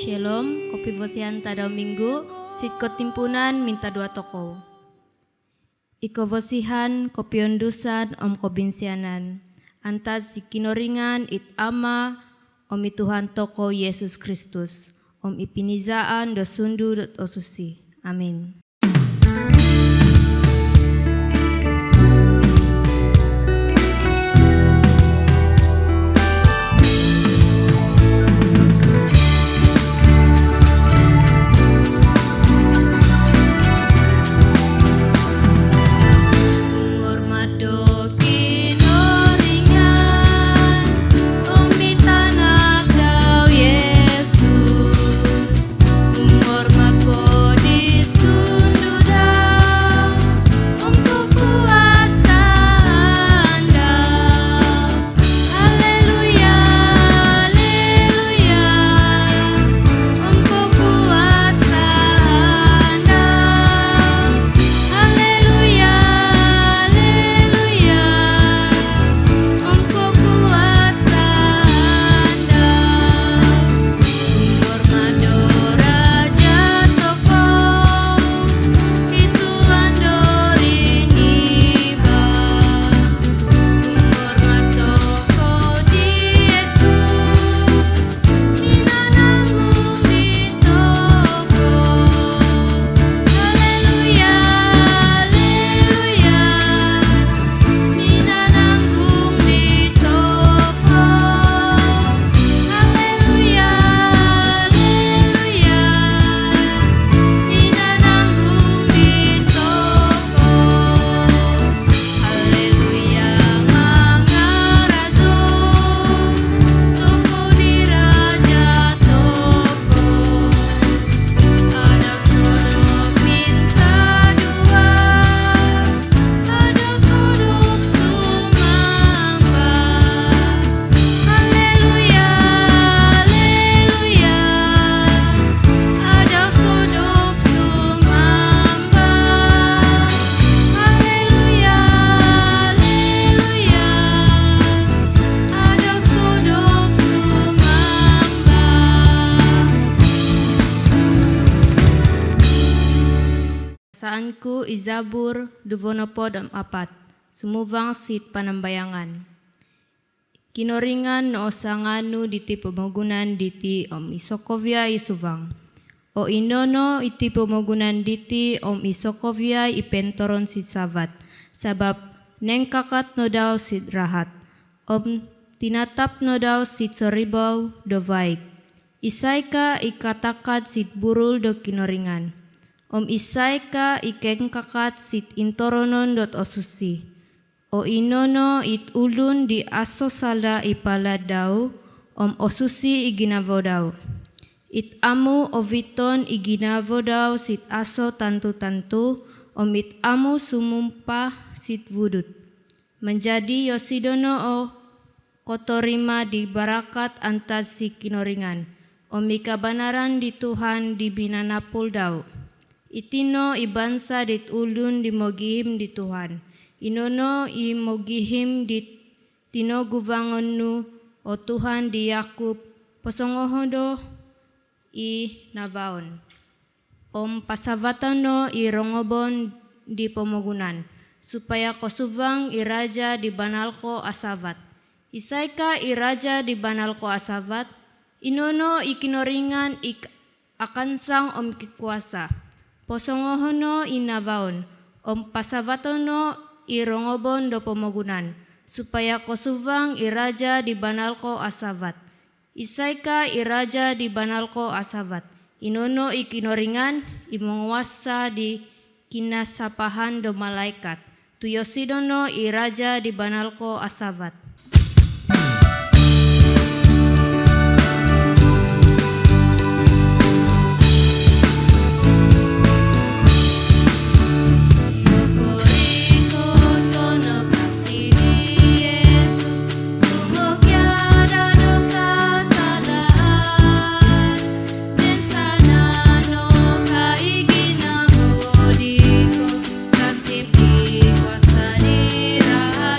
Shalom, kopi vosian tada minggu, sitko timpunan minta dua toko. Iko vosihan kopi ondusan om kobinsianan, antat sikinoringan it ama om Tuhan toko Yesus Kristus, om ipinizaan dosundu dot osusi. Amin. Saanku Izabur Duvonopod apat, sumuvang sit panambayangan. Kinoringan no osanganu diti pemogunan diti om Isokovia isuvang. O inono iti pemogunan diti om Isokovia ipentoron sit savat, sabab nengkakat no daw sit rahat. Om tinatap no daw sit soribau do baik. Isaika ikatakat sit burul do kinoringan. Om isaika ikeng kakat sit intoronon dot osusi. O inono it ulun di asosala ipala daw, om osusi iginavo daw. It amu oviton iginavo daw sit aso tantu-tantu, om it amu sumumpah sit wudut. Menjadi yosidono o kotorima di barakat antas si kinoringan, om ikabanaran di Tuhan di binanapul daw. Itino ibansa dit ulun dimogihim di Tuhan. Inono imogihim dit tino guvangonu o Tuhan di Yakub posongohodo i navaon. Om pasavatano i rongobon di pemogunan, supaya kosuvang i raja di banalko asavat. Isaika i raja di banalko asavat, inono ikinoringan akansang om kikuasa. Posongohono inavaon, om pasavatono irongobon do pemogunan, supaya kosuvang iraja di banalko asavat. Isaika iraja di banalko asavat, inono ikinoringan imenguasa di kinasapahan do malaikat. Tuyosidono iraja di banalko asavat. Kuasa dirada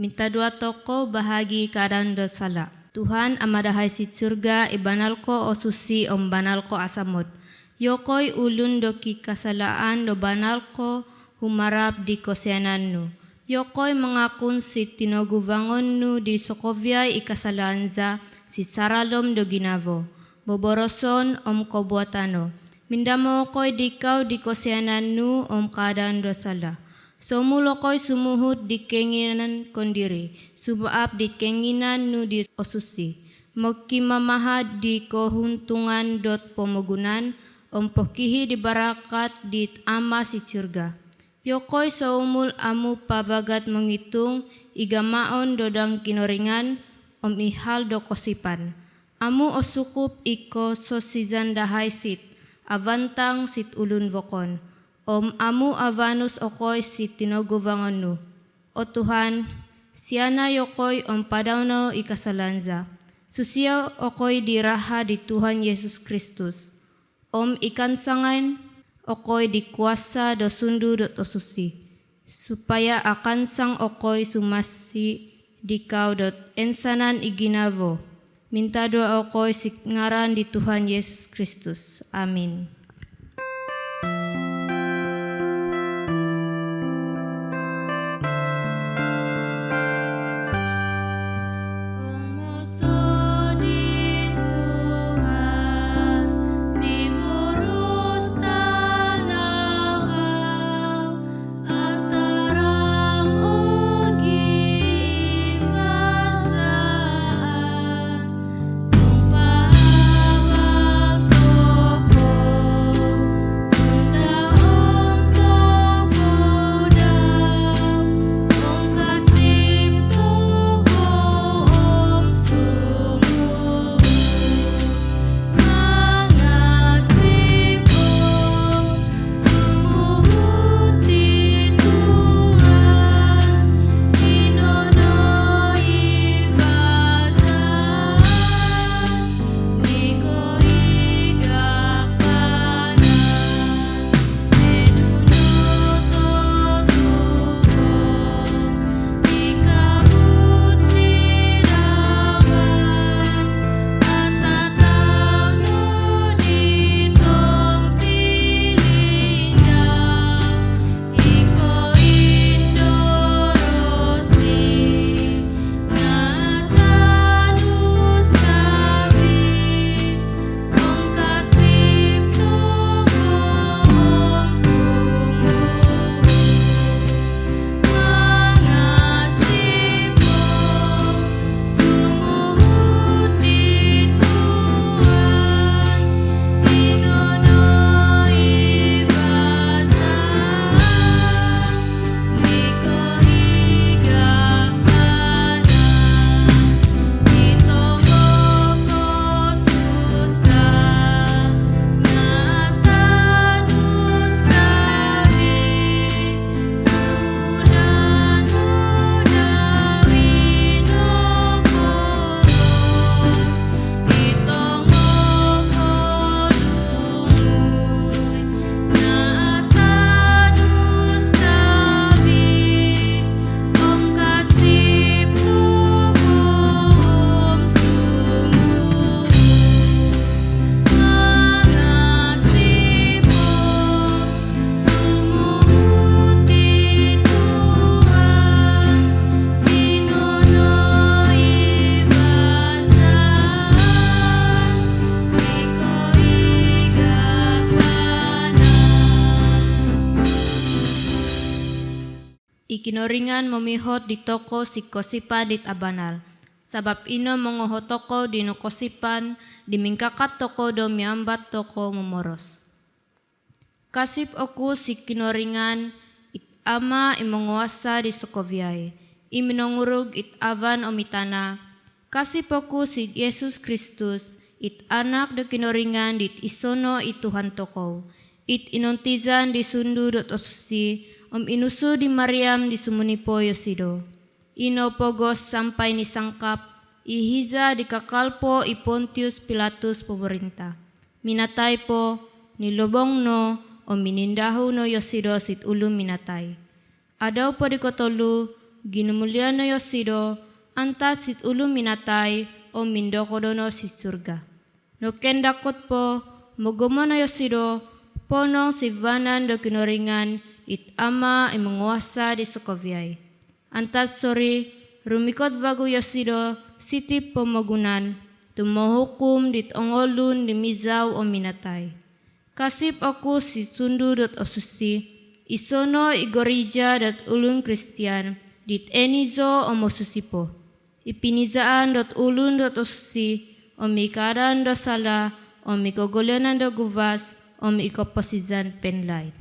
Minta dua toko bahagi keadaan dosala. Tuhan amadahay sit surga ibanal ko o susi om banal ko asamot. Yokoy ulun do ki kasalaan do banal ko humarap di kosyanan nu. Yokoy mangakun sit tinoguvangon nu di Sokovia ikasalanza si saralom do ginavo. Boboroson om kobuatano. Mindamo koy dikaw di kosyanan nu om keadaan dosala. Somulo koy sumuhut di kenginan kondiri, subaap di kenginan nu di osusi. Magkimamahad di kohuntungan dot pomogunan, ompokihi di barakat di ama si surga. Yokoy saumul amu pabagat mengitung, igamaon dodang kinoringan, om ihal do kosipan. Amu osukup iko sosizan dahay sit, avantang sit ulun vokon. Om amu avanus okoy si tinoguvangon nu. O Tuhan, siana yokoy om padawno ikasalanza. Susiya okoy diraha di Tuhan Yesus Kristus. Om ikansangan okoy di kuasa do sundu dot osusi. Supaya akan sang okoy sumasi dikau dot ensanan iginavo. Minta doa okoy ngaran di Tuhan Yesus Kristus. Amin. Ikinoringan memihot di toko si kosipa dit abanal. Sabab ino mongoho toko di no kosipan, dimingkakat toko do miambat toko memoros. Kasip oku si kinoringan, it ama imonguasa di Sokoviai. Iminongurug it avan omitana. Kasip oku si Yesus Kristus, it anak do kinoringan dit isono it Tuhan toko. It inontizan di sundu dot osusi, inusu di Mariam di sumunipo Yosido. Ino pogos sampai ni sangkap, ihiza di kakalpo i Pontius Pilatus pemerintah. Minatay po, nilobong no, o minindahu no Yosido sit ulum minatay. Adaw po di kotolu, Ginumulia no yosido, antat sit ulu minatay o mindokodono si surga. No kendakot po, mogomo no yosido, ponong sivanan do kinoringan, it ama ay menguasa di Sokoviay. Antat sorry, rumikot vago yosido, sitip pemagunan, tumohukum dit ongolun di mizaw o minatay. Kasip aku si sundu dot osusi, isono igorija dot ulun Kristian, dit enizo o mosusipo. Ipinizaan dot ulun dot osusi, o mikaran do sala, o mikogolyanan do guvas, o mikoposizan penlay.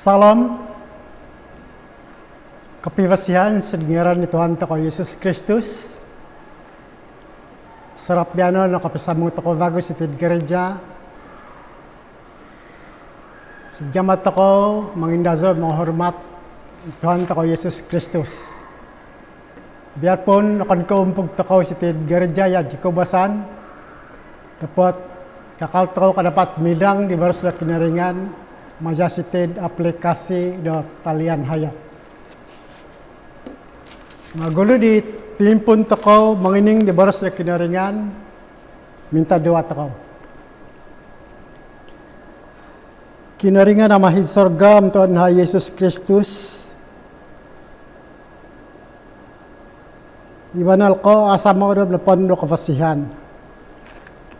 Salam, kapivasihan sa ngaran ni Tuhan ko Yesus Kristus. Sarap biano na kapasamong ko bago sa gereja. Sa jamat ko, mangindazo, mga hormat, Tuhan ko Yesus Kristus. Biarpun akan kaumpog ko sa gereja ya di kubasan, dapat kakal ko kadapat midang di baros na kinaringan, majasited aplikasi do talian hayat. Magulo di timpun toko mangining di baros na kinaringan, minta doa toko. Kinaringan na mahid sorga ang Tuhan ha Yesus Kristus. Ibanal ko asa mo na pondo kafasihan.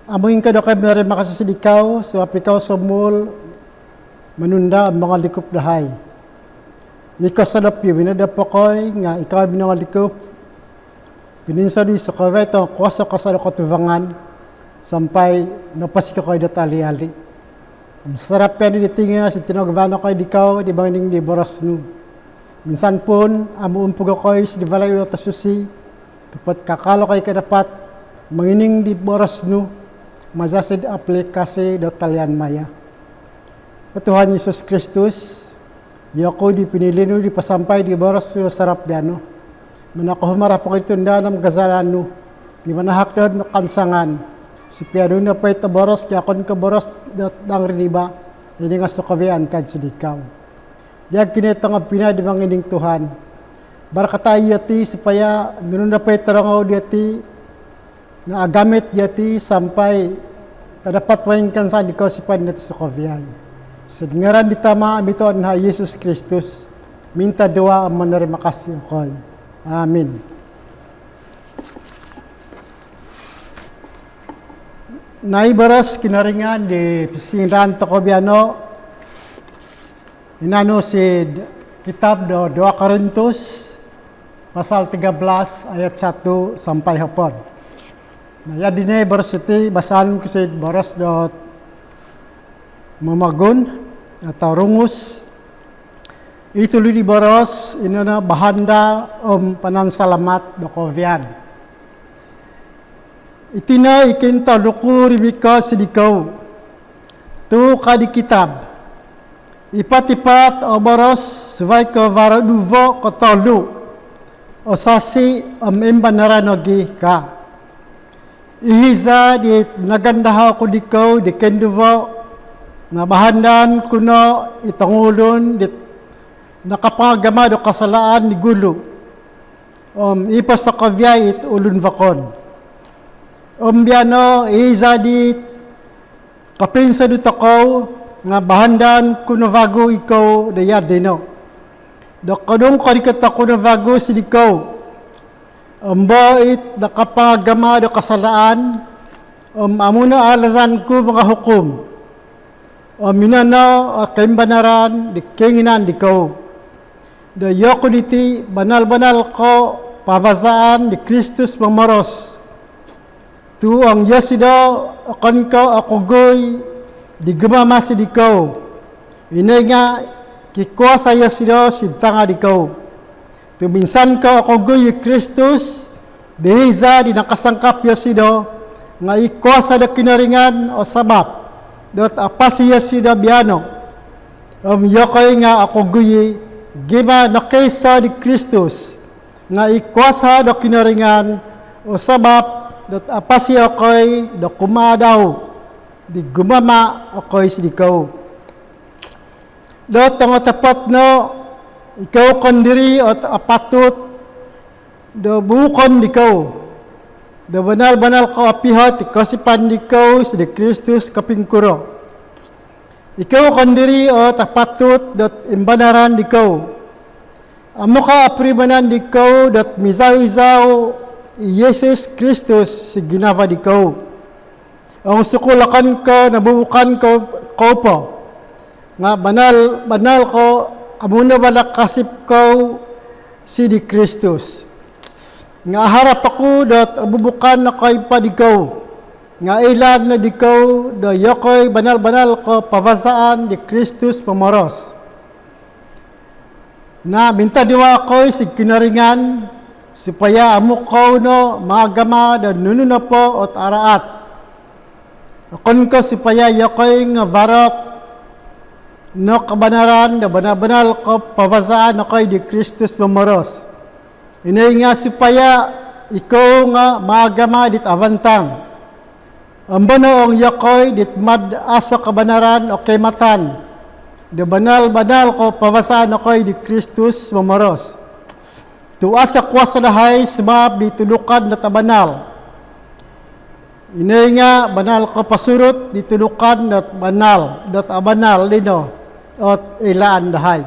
Amuin ka do kay na rin makasasidikaw, so apikaw sumul, manunda ang mga likup dahay. Ikaw sa lapyo, binadap ako'y nga ikaw ang mga likup. Pininsado sa kaway ito, kuwasa ka sa katuvangan, sampay napasika ko'y datali-ali. Ang sarap yan dinitinga, si tinagvano ko'y dikaw, di banging di boras no. Minsan pun, amuumpog ako'y si di valay o tasusi, dapat kakalo ko'y kadapat, mangining di boras no, mazasid aplikasi datalian maya. Tuhan Yesus Kristus, yako di pinilino di pasampay di boros yo sarap diano. Manako humarap ko ito ndanam gazarano. Di manahak daw na kansangan. Si Piano na pa ito boros kaya kon ka boros dang riniba. Ini nga sukawian kad sidikaw. Yag kinito nga pinadi mangining Tuhan. Barakatayo yati supaya minun na pa ito rangaw diati na agamit yati sampay kadapat wain kansan di ko si pan natin sukawian. Sa ngaran di tama, amito na Yesus Kristus, minta doa manari makasih ko. Amin. Naibaras kinaringan di pisinran to ko biano, inano si kitab do 2 Korintus, pasal 13 ayat 1 sampai hapon. Naya dinay baras iti, basahan ko si baras do mamagun atau rungus itu di boros inana bahanda panansalamat do kovian itina ikinta duku rimika sidikaw tu kadi kitab ipat-ipat o boros svay ka varaduvo kotolu o sasi imbanaranogi ka ihiza di nagandaha ko dikaw di kenduvo na bahandan kuno itangulon dit nakapagama do kasalaan ni gulo ipas sa kavyay it ulun vakon biano izadi kapinsa do takaw nga bahandan kuno vago ikaw dayad dino do kadong karikata kuno vago sidikaw bait nakapagama do kasalaan Amuna alasan ko mga hukum. Minana kaimbanaran di kenginan di kau. Da yoko diti banal-banal ko pavasaan di Kristus mamaros. Tu ang yasido akan kau ako goy di gemamasi di kau. Ini nga kikuasa yasido sintanga di kau. Tu minsan kau ako goy Kristus dehiza di nakasangkap yasido nga ikuasa da kinaringan o sabab. Dot apa siya sida biano. Yokoy nga ako guyi gima nakesa di Kristus nga ikuasa do kinaringan o sabab dot apa siya koy do kumadaw di gumama ako'y sidikaw. Dot ang tapat no ikaw kondiri at apatut do bukon dikaw. Da banal-banal ko apihat, ikasipan ikaw si Kristus kapingkuro. Ikaw kandiri o tapatut dat imbanaran dikaw. Amo ka apribanan dikaw dat mizaw-izaw Yesus Kristus si ginava dikaw. Ang sukulakan ko, nabubukan ko po. Nga banal ko, amuna balak kasip ko si di Kristus. Nga harap ako dat abubukan na kay padikaw. Nga ilan na dikaw da yokoy banal-banal ko pavasaan di Kristus pamaros. Na minta diwa ko si kinaringan supaya amo ko no magama da nuno po at araat. Akon ko supaya yokoy nga varat no kabanaran da banal-banal ko pavasaan na kay di Kristus pamaros. Inay nga supaya ikaw nga magama dit avantang. Ambano ang yakoy dit mad-asa kabanaran o kematan. De banal-banal ko pavasaan ako'y di Kristus mamaros. Tuasa kuasa dahay sebab ditulukan na tabanal. Inay nga banal ko pasurut ditulukan na banal. Dat abanal dino at ilaan dahay.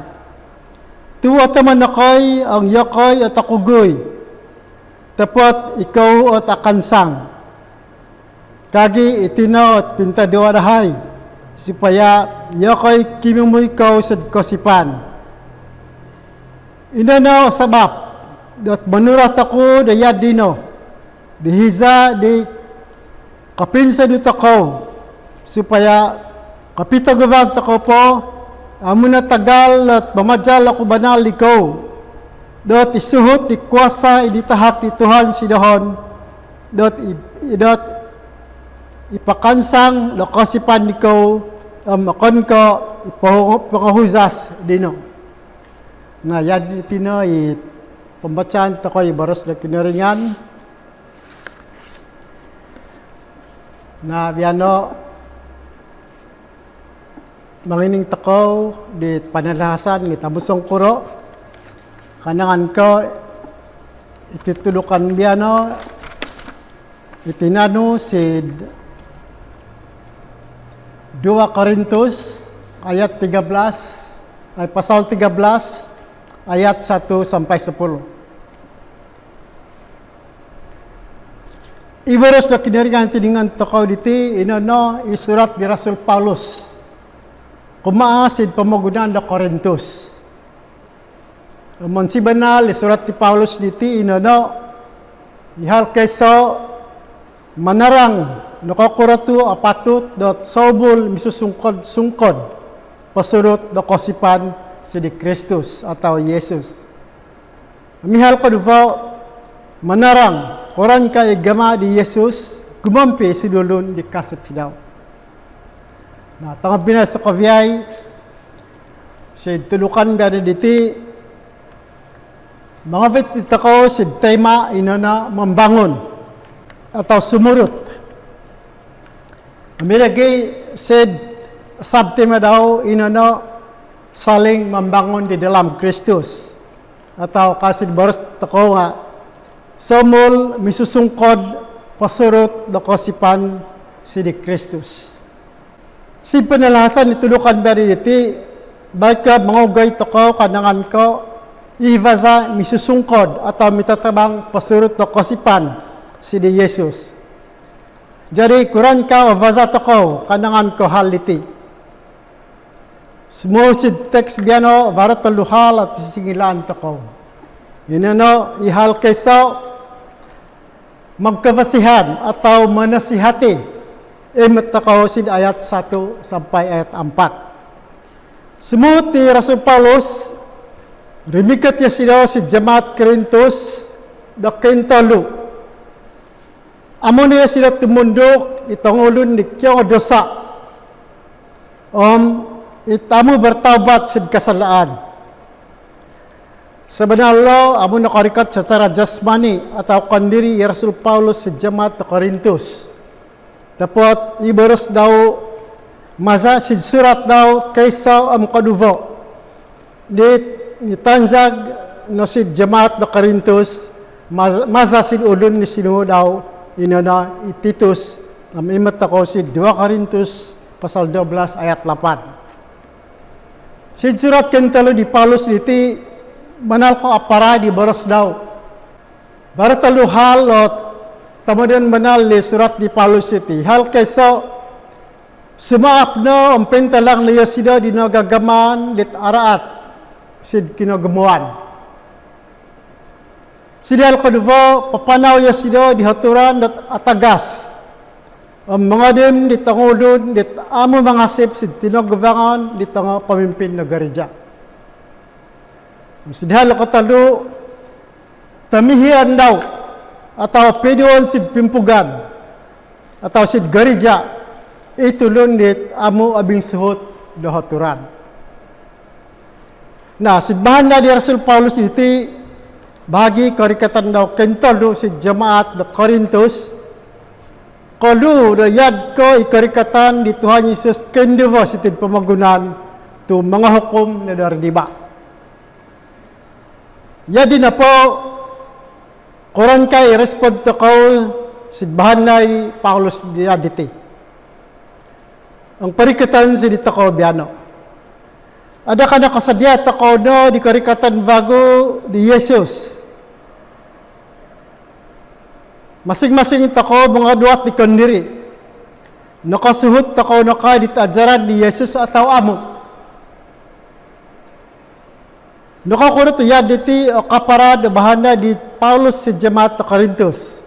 Tuwa taman ako'y ang yakoy at akugoy. Tapot ikaw at akansang. Kagi itino at pintadwa dahay. Supaya yakoy kimimu ikaw sa kosipan. Inano sabab. Dat manurat ako dayad dino. Dihiza di kapinsa dito ko. Supaya kapitagawag ako po. Amo na tagal at mamadjal ako banal ikaw. Dot isuhot ikuasa iditahak ni Tuhan si dahon. Dot ipakansang lakasipan ikaw makon ko ipangahuzas dino. Na yad itino pembacaan to ko ibaros na kinaringan. Na biano mangining takaw di panalahasan ni tabusong kuro kanangan ko itutulukan biano itinano si 2 Korintos ayat 13 ay pasal 13 ayat 1 sampai 10. Ibaros na kinaringan tiningan takaw diti inono isurat di Rasul Paulus kumaasid pamagunan da Korintos. Mansi banal isurat ti Paulus diti inono ihal keso manarang nakakuratu apatut dot sobul misusungkod pasurut da kosipan si di Kristus atau Yesus. Mihal ko duvo manarang koran kay gama di Yesus gumampi si dulun di kasip sidaw. Na tangab binasa ko viyay siya tulukan gada diti mga ito ko siya tema inana mambangon atau sumurut. Amiragi said subtema daw inana saling membangun di dalam Kristus atau kasid boros tako nga samul misusungkod pasurut da kosipan si di Kristus. Si panalasan itulukan beri diti baika mangugay toko kanangan ko ivaza misusungkod atau mitatabang pasurut da kosipan si di Yesus. Jadi Quran ka wazat ko kanangan ko haliti. Semua teks biano baratul hal at pisingilan ko. Inano ihal keso magkabasihan atau menasihati. Imat ko sid ayat 1 sampai ayat 4. Semut ni Rasul Paulus rimikat ya sila si Jemaat Korintus da kentalu. Amo niya sila tumundok itangulun ni kiyong dosa. Itamu bertaubat sa kasalaan. Sebenarnya amo nakarikat secara jasmani atau kandiri ya Rasul Paulus sa Jemaat Korintus. Tapos ibaros daw masa si surat daw kaysa kaduvo. Di tanjag no si Jemaat Korintus masa si ulun ni sino daw inana Titus imat ako si 2 Korintus pasal 12 ayat 8. Si surat kentalo di Paulus iti manal ko apara di baros daw. Baratalo hal at tamudan manal li surat di Paulus iti. Hal kaysa sumaap no ang pentalang liya sida di nagagaman dit araat sid kinagamuan. Sidal kaduvo papanaw ya sida di haturan dat atagas. Ang mga dim di tangulun di amo mga sip sid tinagabangan di tanga pamimpin na gereja. Sidal katalo tamihian daw atau pedon sid pimpugan atau sid gereja itulun di amo abing suhot do haturan. Nah, sid bahan na di Rasul Paulus iti bagi karikatan daw kentalo si Jemaat da Korintus. Kalu da yad ko ikarikatan di Tuhan Yesus kendewa sitid pamagunan tu mga hukom na dardiba. Yadi na po Quran kay respond to ko sidbahan na Paulus di aditi. Ang parikatan si dito ko biano. Ada ka na kasadya to ko no di karikatan bago di Yesus. Masing-masing ito ko mga duat di kandiri. Nakasuhot ako nakadit ajaran ni Yesus atau amo. Nakakunot yad iti o kaparad bahana di Paulus si Jemaat Korintus.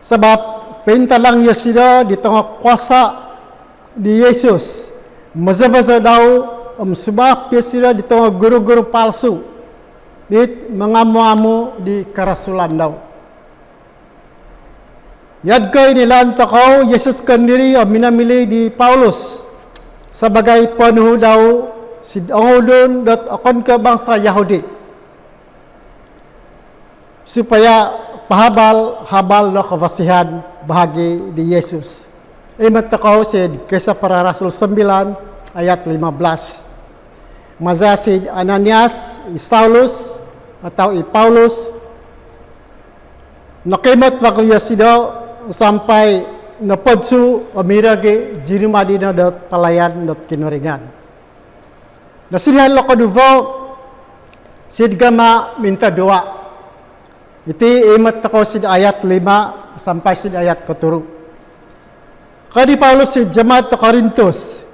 Sebab pintalang yasida di tengah kuasa di Yesus. Maza-maza daw sebab yasida di tengah guru-guru palsu. Di mengamu-amu di kerasulan daw. Yad ko inilanta ko, Yesus kandiri o minamili di Paulus sebagai penuh daw si angulun dat akon ke bangsa Yahudi supaya habal no kevasihan bahagi di Yesus. Imat ko si Kisah Para Rasul 9 ayat 15. Maza si Ananias, Saulus atau Paulus nakimat waku yasido sampai napadsu amirage jirimadi na dot palayan dot kinoringan. Nasihan lo kaduvo sidgama minta doa. Iti imat ako sid ayat 5 sampai sid ayat 4. Kadi Paulus si Jemaat Korintus.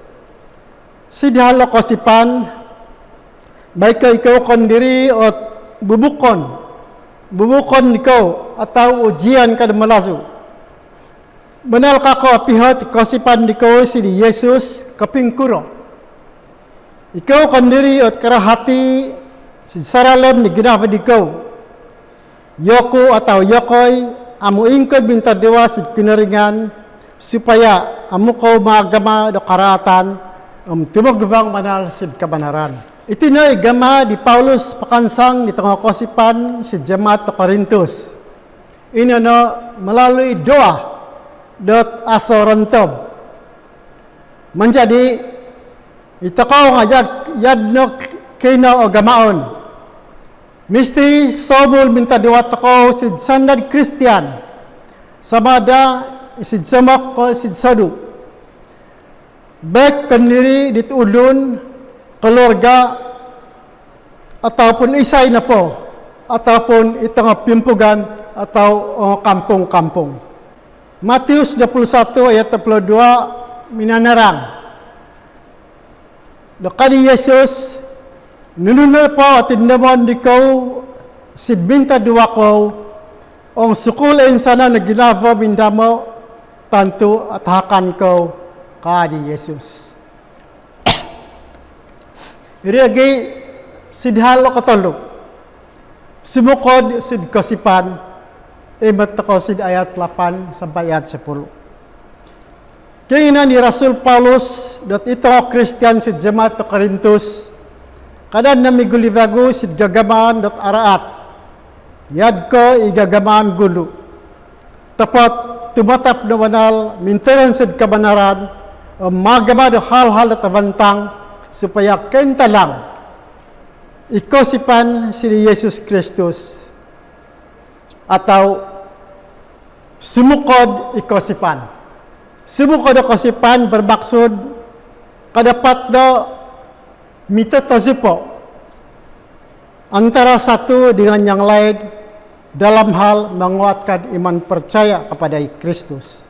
Sidhalo ko sipan baik ikaw kondiri at bubukon ikaw atau ujian kada malasu. Benal kako apihat kasipan diko si di Yesus kapingkuro. Ikaw kandiri at karahati si saralem ni ginawa diko. Yoko atau yokoy amu ingkod minta dewa si kinaringan supaya amu ko magama do karatan tumagvang manal si kabanaran. Itinoy gama di Paulus pakansang di tengah kasipan si Jemaat Korintus. Inano melalui doa dot asorantob menjadi itakaw ngajak yadno kino o gamaon misti sobul minta diwat ko sid sandad Kristian samada sid samak ko sid sadu baik kendiri ditulun keluarga ataupun isay na po ataupun itong pimpugan atau kampung-kampung. Matius 21 ayat 22 minanarang. Dokani Yesus nununal po at indamon di ko sidbinta dua ko ang sukulin sana na ginava bindamo tanto at hakan ko kani Yesus. Iragi sidhalo katulog. Sumukod sid kasipan imat ko sid ayat 8 sampai ayat 10. Kaya ni Rasul Paulus dot ito Christian si Jemaat to Corinthus kadan na migulivago si gagamaan dot araat yad ko igagamaan gulo tapat tumatap na wanal minteran sid kabanaran magama do hal-hal at abantang supaya kenta lang ikosipan si Jesus Kristus atau sumukod ikosipan. Sumukod ikosipan bermaksud kadapat do mitatazipo antara satu dengan yang lain dalam hal menguatkan iman percaya kepada Kristus.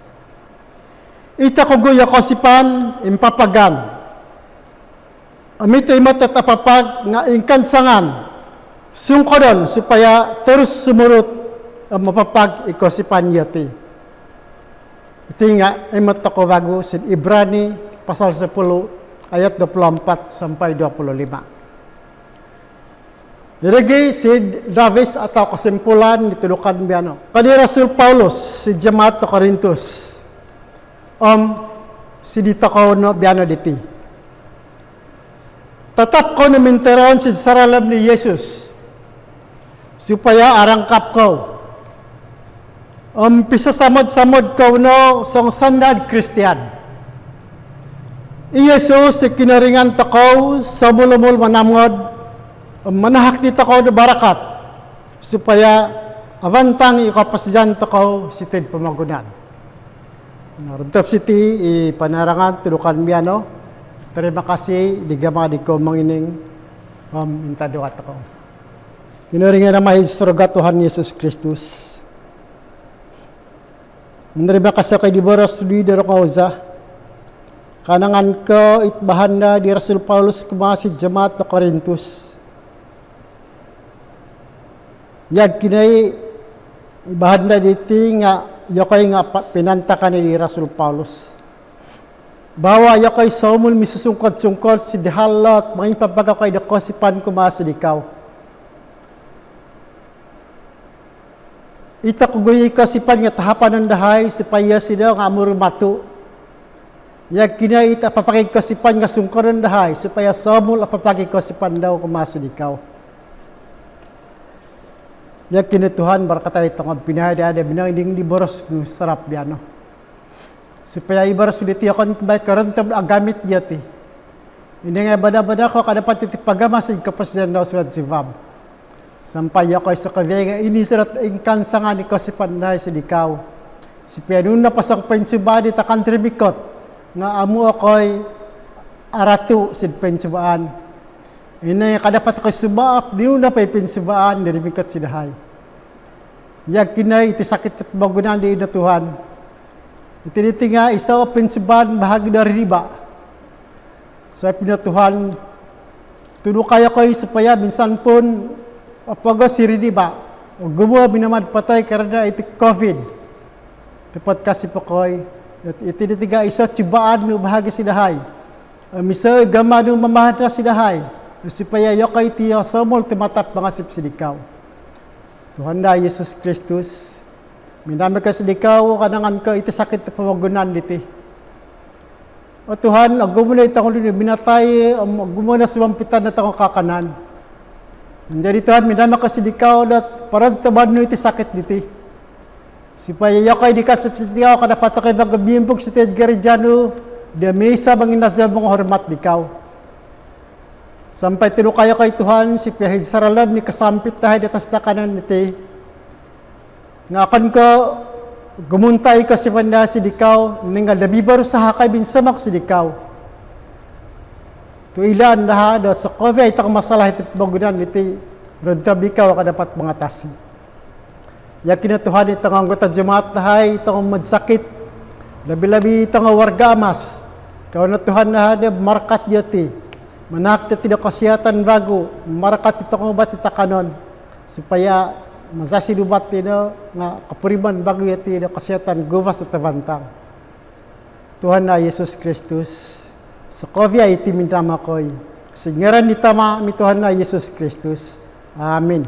Ita kuguya kosipan impapagan. Amito imat at apapag nga ingkansangan sungkodon supaya terus sumurut mapapag ikosipan yati. Ito nga imat ako bago si Ibrani pasal 10 ayat 24 sampai 25. Dirigi si Davis atau kesimpulan ditudukan biano. Kani Rasul Paulus si Jemaat to Corinthus. Si dito ko no biano diti. Tatap ko na minteron si saralam ni Yesus supaya arangkap ko. Pisa samod-samod ko no song sandad Kristiyan. Yesus si kinaringan to ko sa mulumul manamod manahak dito ko na barakat supaya avantang ikapasyan to ko si Ted pamagunan. Narantap City ipanarangan tulukan biano. Terima kasih digama di ko mangining minta doa to ko. Kinaringan na mahistroga Tuhan Yesus Kristus. Menerima kasih kay di boros di daro kauza. Kanangan ko itbahan na di Rasul Paulus kumasi Jemaat to Corinthus. Yag kinay ibahan na diti nga yakay nga pinantakan ni Rasul Paulus. Bawa yakay saumul misusungkod-sungkod si dihalot mga ipabaga kay dako si pan kumasi dikaw. Ita kuguyi ka sipan nga tahapan ng dahay supaya sila nga amur matu. Yag kinay ita papakig ka sipan nga sungkod ng dahay supaya samul apapakig ka sipan daw kumasa dikaw. Yag kinay Tuhan barakatay ito nga pinahada binang ding di boros no sarap biano. Supaya ibaros diti akon kubay karantab agamit diati. Hindi nga bada-bada ko kadapat itipagama sa kapasyan daw suwad si Vab. Sampai ako sa kavega inisarat ingkansangan ni kasi panday sa dikaw. Si Pianun na pasang pensubadi ta kantribikot nga amu ako'y aratu sid pensubaan. Ina kadapat ako subaap di na pay pensubaan diribikot sidahay. Yag kinay iti sakit at bagunan di na Tuhan. Itiniti nga isa pensubaan bahagi dari riba. Sa pinatuhan tuno kaya ko'y supaya minsan pun apaga siridi ba gumawa binamad patay karena iti COVID tepat kasi pakoy iti ditiga isa cibaan no bahagi sidahay misa gamado mamahat na sidahay supaya yakay ti samol timatap mga sipsidikaw Tuhan da Yesus Kristus minamay ka sidikaw kanangan ka iti sakit ti pamagunan diti o Tuhan agumuna itang binatay agumuna sumampitan na itang kakanan. Jadi Tuhan minama kasi dikaw dat parang tabad no iti sakit diti. Supaya yakay di kasip sitiaw kada patakay magabimbog si Ted Garijano da mesa bangin nasa mong hormat dikaw. Sampai tinukaya kay Tuhan si pihid saralab ni kasampit tahay datas na kanan iti. Nga akan ko gumuntay ka si panda si dikaw nga labibaro sa hakay binsamak si dikaw. Tu ilan dah ada sekovia itang masalah itu bagudan itu rentab ikaw ka dapat mengatasi. Yakin na Tuhan itong anggota Jemaat dahay, itong magsakit. Labi-labi itong warga amas. Kau na Tuhan na hadab, markat yati. Manak na tidak kesehatan bago. Markat itong obat itakanon. Supaya masasinubat ito nga kapuriman bago yati na kesehatan guwas at tabantang. Tuhan na Yesus Kristus. Sa kovya iti mintama ko'y. Singaran ni tama mi Tuhan na Yesus Kristus. Amen.